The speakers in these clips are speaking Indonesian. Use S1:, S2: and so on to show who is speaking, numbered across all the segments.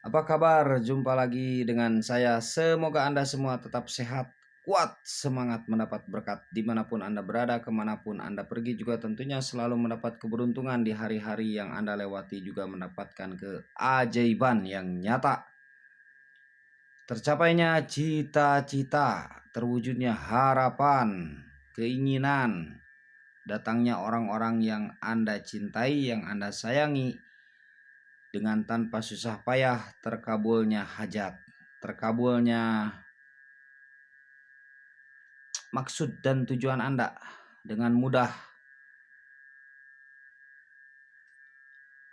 S1: Apa kabar? Jumpa lagi dengan saya. Semoga Anda semua tetap sehat, kuat, semangat mendapat berkat dimanapun Anda berada, kemanapun Anda pergi juga tentunya selalu mendapat keberuntungan di hari-hari yang Anda lewati, juga mendapatkan keajaiban yang nyata. Tercapainya cita-cita, terwujudnya harapan, keinginan, datangnya orang-orang yang Anda cintai, yang Anda sayangi, dengan tanpa susah payah, terkabulnya hajat, terkabulnya maksud dan tujuan Anda dengan mudah,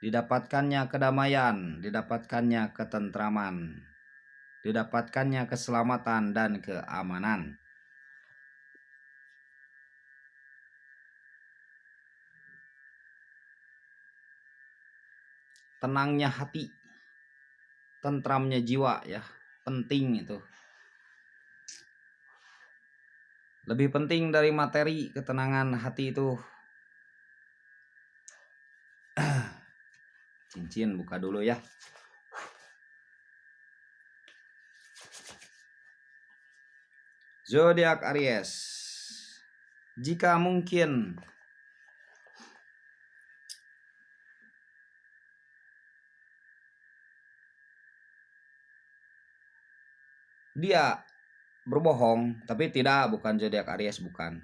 S1: didapatkannya kedamaian, didapatkannya ketentraman, didapatkannya keselamatan dan keamanan. Tenangnya hati, tentramnya jiwa, ya penting itu. Lebih penting dari materi, ketenangan hati itu. Cincin buka dulu ya. Zodiak Aries. Jika mungkin dia berbohong, tapi tidak, bukan zodiak Aries, bukan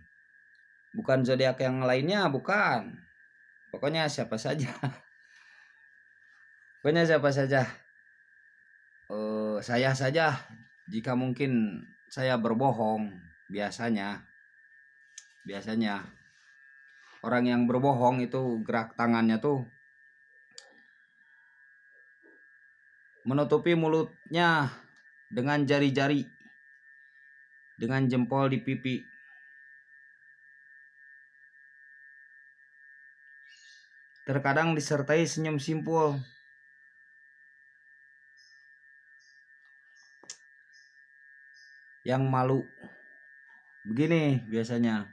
S1: zodiak yang lainnya, bukan. Pokoknya siapa saja. Saya saja. Jika mungkin saya berbohong, biasanya orang yang berbohong itu gerak tangannya tuh menutupi mulutnya dengan jari-jari, dengan jempol di pipi. Terkadang disertai senyum simpul. Yang malu. Begini biasanya.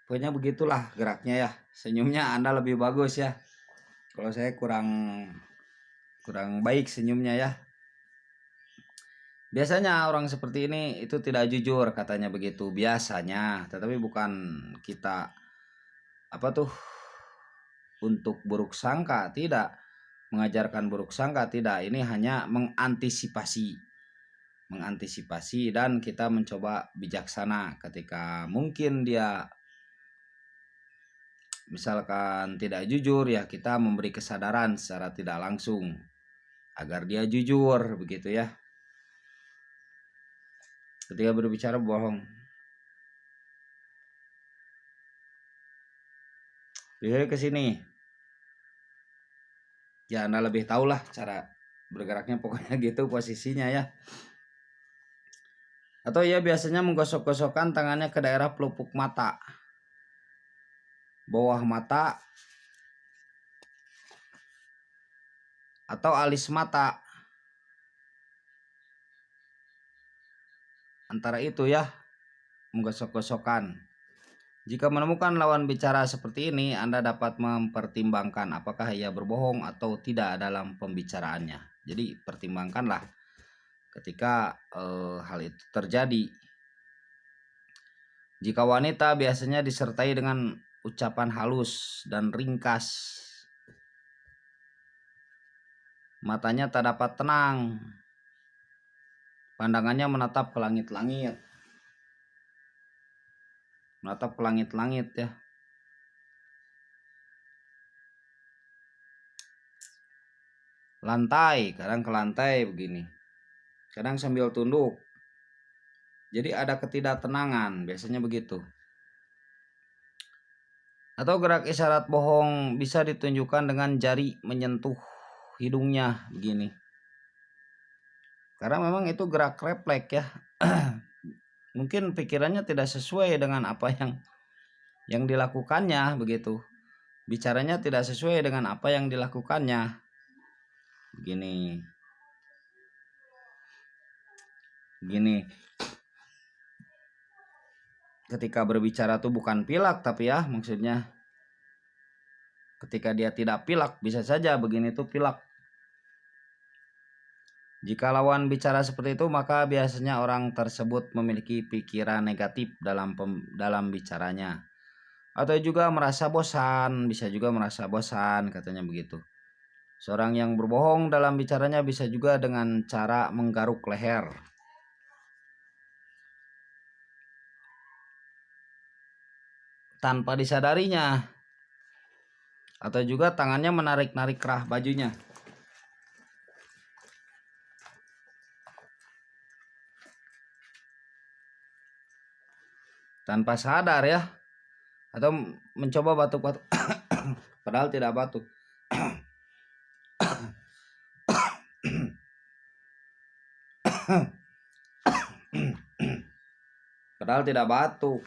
S1: Pokoknya begitulah geraknya ya. Senyumnya Anda lebih bagus ya. Kalau saya kurang baik senyumnya ya. Biasanya orang seperti ini itu tidak jujur, katanya begitu biasanya. Tetapi bukan kita untuk buruk sangka, tidak. Mengajarkan buruk sangka, tidak. Ini hanya mengantisipasi dan kita mencoba bijaksana ketika mungkin dia misalkan tidak jujur, ya kita memberi kesadaran secara tidak langsung agar dia jujur, begitu ya. Ketika berbicara bohong, lihat ke sini. Ya Anda lebih tahulah cara bergeraknya, pokoknya gitu posisinya ya. Atau ya biasanya menggosok-gosokkan tangannya ke daerah pelupuk mata, bawah mata, atau alis mata. Antara itu ya, menggosok-gosokkan. Jika menemukan lawan bicara seperti ini, Anda dapat mempertimbangkan apakah ia berbohong atau tidak dalam pembicaraannya. Jadi pertimbangkanlah ketika hal itu terjadi. Jika wanita, biasanya disertai dengan ucapan halus dan ringkas. Matanya tak dapat tenang. Pandangannya menatap ke langit-langit. Menatap ke langit-langit ya. Lantai, kadang ke lantai begini. Kadang sambil tunduk. Jadi ada ketidaktenangan, biasanya begitu. Atau gerak isyarat bohong bisa ditunjukkan dengan jari menyentuh hidungnya begini. Karena memang itu gerak refleks ya. Mungkin pikirannya tidak sesuai dengan apa yang dilakukannya begitu. Bicaranya tidak sesuai dengan apa yang dilakukannya. Begini, begini. Ketika berbicara tuh bukan pilak, tapi ya maksudnya ketika dia tidak pilak, bisa saja begini tuh pilak. Jika lawan bicara seperti itu, maka biasanya orang tersebut memiliki pikiran negatif dalam bicaranya. Atau juga merasa bosan, bisa juga merasa bosan, katanya begitu. Seorang yang berbohong dalam bicaranya bisa juga dengan cara menggaruk leher tanpa disadarinya, atau juga tangannya menarik-narik kerah bajunya tanpa sadar ya, atau mencoba batuk-batuk padahal tidak batuk. Padahal tidak batuk.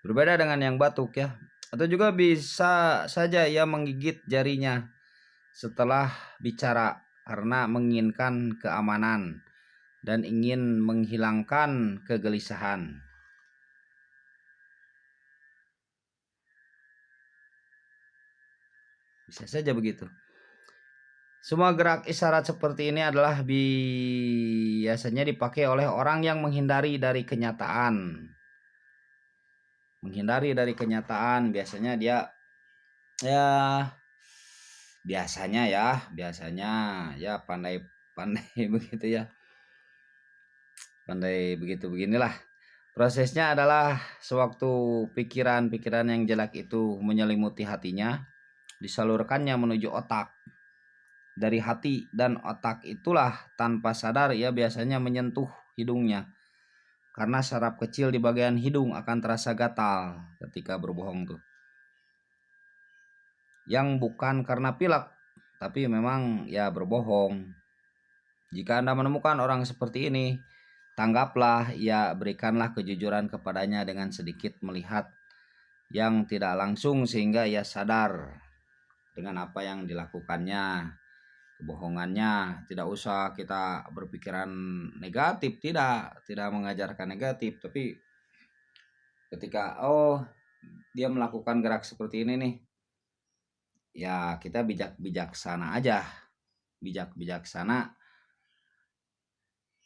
S1: Berbeda dengan yang batuk ya. Atau juga bisa saja ia menggigit jarinya setelah bicara karena menginginkan keamanan dan ingin menghilangkan kegelisahan. Bisa saja begitu. Semua gerak isyarat seperti ini adalah biasanya dipakai oleh orang yang menghindari dari kenyataan. Menghindari dari kenyataan, biasanya dia ya biasanya ya pandai begitu ya. Pandai begitu beginilah. Prosesnya adalah sewaktu pikiran-pikiran yang jelek itu menyelimuti hatinya, disalurkannya menuju otak. Dari hati dan otak itulah tanpa sadar ia biasanya menyentuh hidungnya. Karena saraf kecil di bagian hidung akan terasa gatal ketika berbohong tuh. Yang bukan karena pilek, tapi memang ya berbohong. Jika Anda menemukan orang seperti ini, tanggaplah, ya berikanlah kejujuran kepadanya dengan sedikit melihat yang tidak langsung sehingga ia sadar dengan apa yang dilakukannya, kebohongannya. Tidak usah kita berpikiran negatif, tidak mengajarkan negatif, tapi ketika dia melakukan gerak seperti ini nih, ya kita bijaksana aja, bijaksana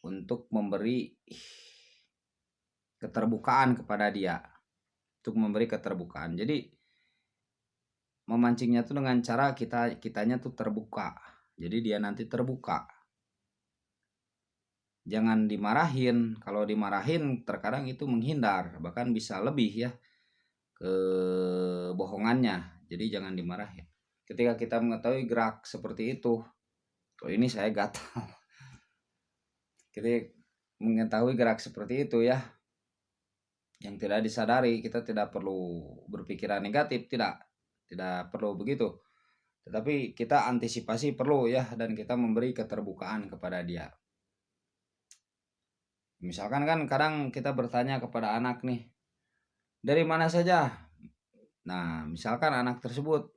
S1: untuk memberi keterbukaan kepada dia, untuk memberi keterbukaan. Jadi memancingnya tuh dengan cara kitanya tuh terbuka. Jadi dia nanti terbuka. Jangan dimarahin. Kalau dimarahin terkadang itu menghindar, bahkan bisa lebih ya kebohongannya. Jadi jangan dimarahin. Ketika kita mengetahui gerak seperti itu, ini saya gatal. Kita mengetahui gerak seperti itu ya, yang tidak disadari, kita tidak perlu berpikiran negatif, tidak perlu begitu, tetapi kita antisipasi perlu ya, dan kita memberi keterbukaan kepada dia. Misalkan kan kadang kita bertanya kepada anak nih, dari mana saja. Nah misalkan anak tersebut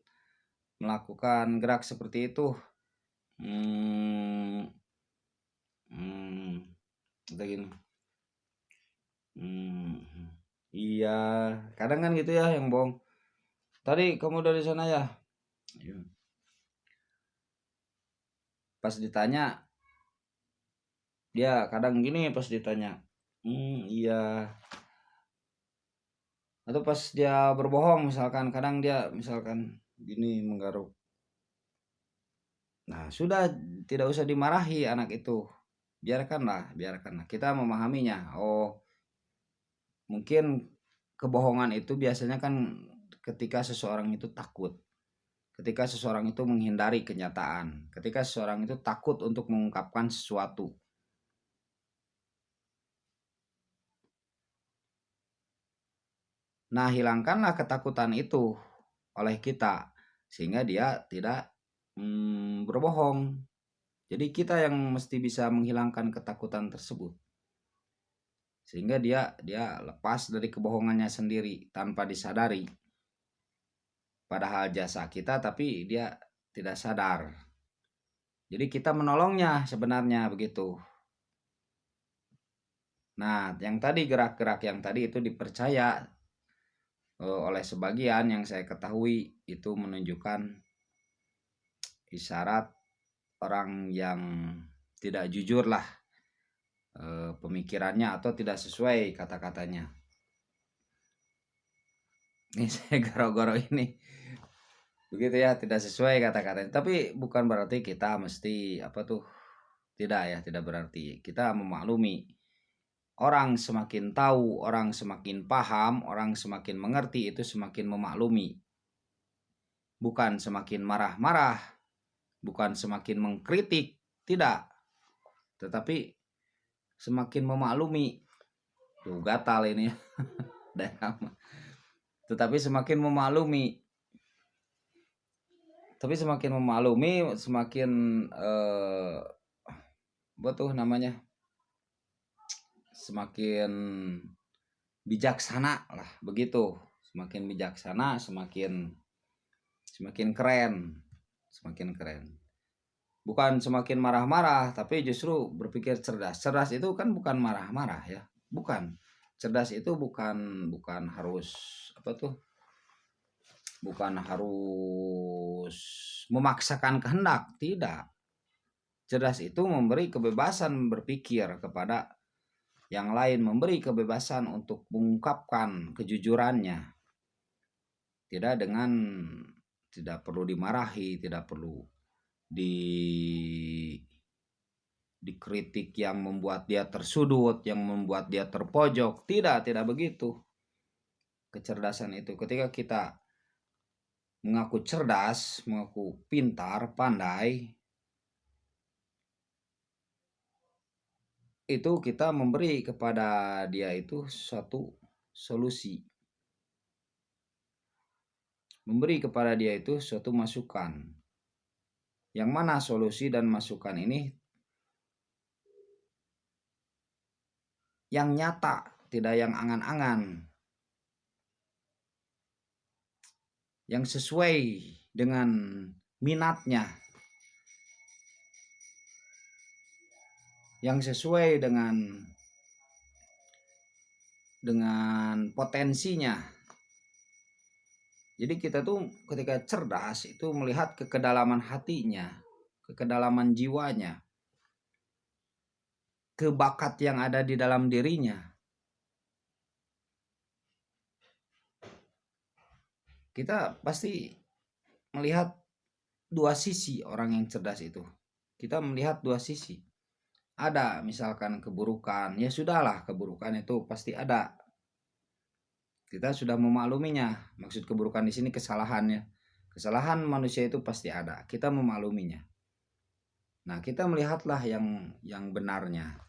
S1: melakukan gerak seperti itu, atau gini, iya, kadang kan gitu ya yang bohong. Tadi kamu dari sana ya? Pas ditanya, dia kadang gini pas ditanya, iya. Atau pas dia berbohong misalkan, kadang dia misalkan gini menggaruk. Nah sudah, tidak usah dimarahi anak itu. Biarkanlah. Kita memahaminya. Oh mungkin kebohongan itu biasanya kan ketika seseorang itu takut. Ketika seseorang itu menghindari kenyataan. Ketika seseorang itu takut untuk mengungkapkan sesuatu. Nah hilangkanlah ketakutan itu oleh kita, sehingga dia tidak berbohong. Jadi kita yang mesti bisa menghilangkan ketakutan tersebut, sehingga dia lepas dari kebohongannya sendiri tanpa disadari. Padahal jasa kita, tapi dia tidak sadar. Jadi kita menolongnya sebenarnya begitu. Nah, yang tadi gerak-gerak yang tadi itu dipercaya oleh sebagian yang saya ketahui itu menunjukkan isyarat orang yang tidak jujur lah pemikirannya atau tidak sesuai kata-katanya. Ini saya garo-garo ini. Begitu ya, tidak sesuai kata-katanya. Tapi bukan berarti kita mesti tidak ya, tidak berarti. Kita memaklumi. Orang semakin tahu, orang semakin paham, orang semakin mengerti itu semakin memaklumi. Bukan semakin marah-marah, bukan semakin mengkritik, tidak. Tetapi semakin memaklumi. Tuh gatal ini. Tetapi semakin memaklumi. Tapi semakin memaklumi, semakin namanya? Semakin bijaksana lah begitu. Semakin bijaksana, semakin keren. Semakin keren. Bukan semakin marah-marah, tapi justru berpikir cerdas. Cerdas itu kan bukan marah-marah ya. Bukan. Cerdas itu bukan harus bukan harus memaksakan kehendak, tidak. Cerdas itu memberi kebebasan berpikir kepada yang lain, memberi kebebasan untuk mengungkapkan kejujurannya. Tidak perlu dimarahi, tidak perlu dikritik yang membuat dia tersudut, yang membuat dia terpojok. Tidak begitu. Kecerdasan itu ketika kita mengaku cerdas, mengaku pintar, pandai, itu kita memberi kepada dia itu suatu solusi. Memberi kepada dia itu suatu masukan. Yang mana solusi dan masukan ini yang nyata, tidak yang angan-angan. Yang sesuai dengan minatnya. Yang sesuai dengan potensinya. Jadi kita tuh ketika cerdas itu melihat ke kedalaman hatinya, ke kedalaman jiwanya, ke bakat yang ada di dalam dirinya. Kita pasti melihat dua sisi orang yang cerdas itu. Kita melihat dua sisi. Ada misalkan keburukan, ya sudahlah, keburukan itu pasti ada. Kita sudah memakluminya. Maksud keburukan di sini kesalahannya. Kesalahan manusia itu pasti ada. Kita memakluminya. Nah, kita melihatlah yang benarnya.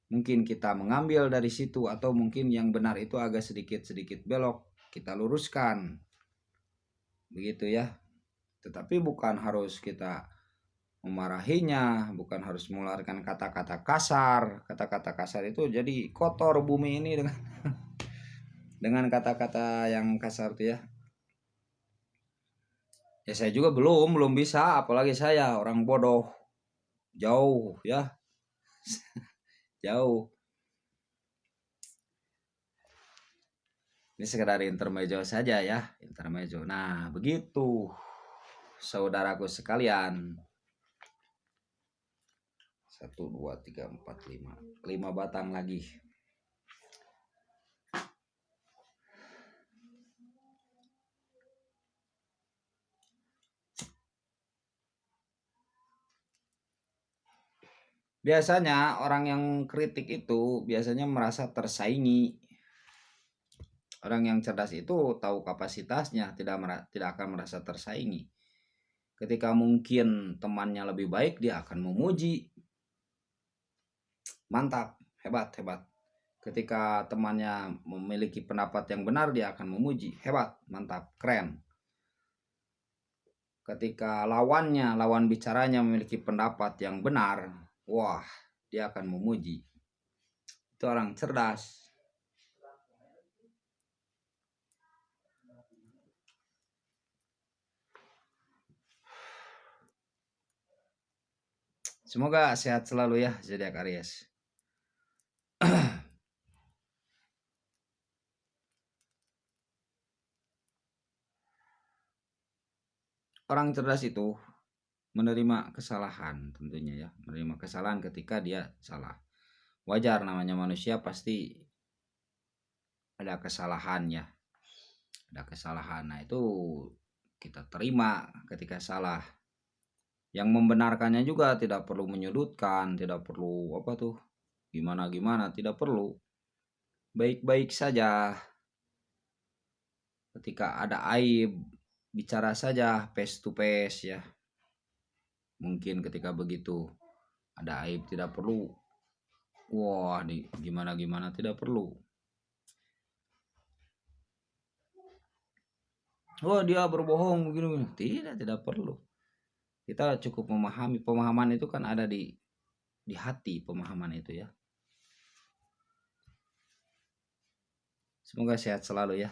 S1: Mungkin kita mengambil dari situ atau mungkin yang benar itu agak sedikit belok. Kita luruskan. Begitu ya. Tetapi bukan harus kita memarahinya, bukan harus mengeluarkan kata-kata kasar. Kata-kata kasar itu jadi kotor bumi ini dengan kata-kata yang kasar tuh ya. Ya saya juga belum bisa, apalagi saya orang bodoh. Jauh ya. Jauh. Ini sekedar intermezzo saja ya, intermezzo. Nah, begitu saudaraku sekalian. 1 2 3 4 5 batang lagi. Biasanya orang yang kritik itu biasanya merasa tersaingi. Orang yang cerdas itu tahu kapasitasnya, tidak akan merasa tersaingi. Ketika mungkin temannya lebih baik, dia akan memuji. Mantap, hebat. Ketika temannya memiliki pendapat yang benar, dia akan memuji. Hebat, mantap, keren. Ketika lawan bicaranya memiliki pendapat yang benar, wah, dia akan memuji. Itu orang cerdas. Semoga sehat selalu ya zodiak Aries. Orang cerdas itu menerima kesalahan tentunya ya, menerima kesalahan ketika dia salah. Wajar, namanya manusia pasti ada kesalahannya, ada kesalahan. Nah itu kita terima ketika salah. Yang membenarkannya juga tidak perlu menyudutkan, tidak perlu apa tuh gimana-gimana, tidak perlu. Baik-baik saja. Ketika ada aib, bicara saja face to face ya. Mungkin ketika begitu ada aib tidak perlu wah gimana-gimana, tidak perlu. Oh dia berbohong begini, tidak perlu. Kita cukup memahami, pemahaman itu kan ada di hati, pemahaman itu ya. Semoga sehat selalu ya.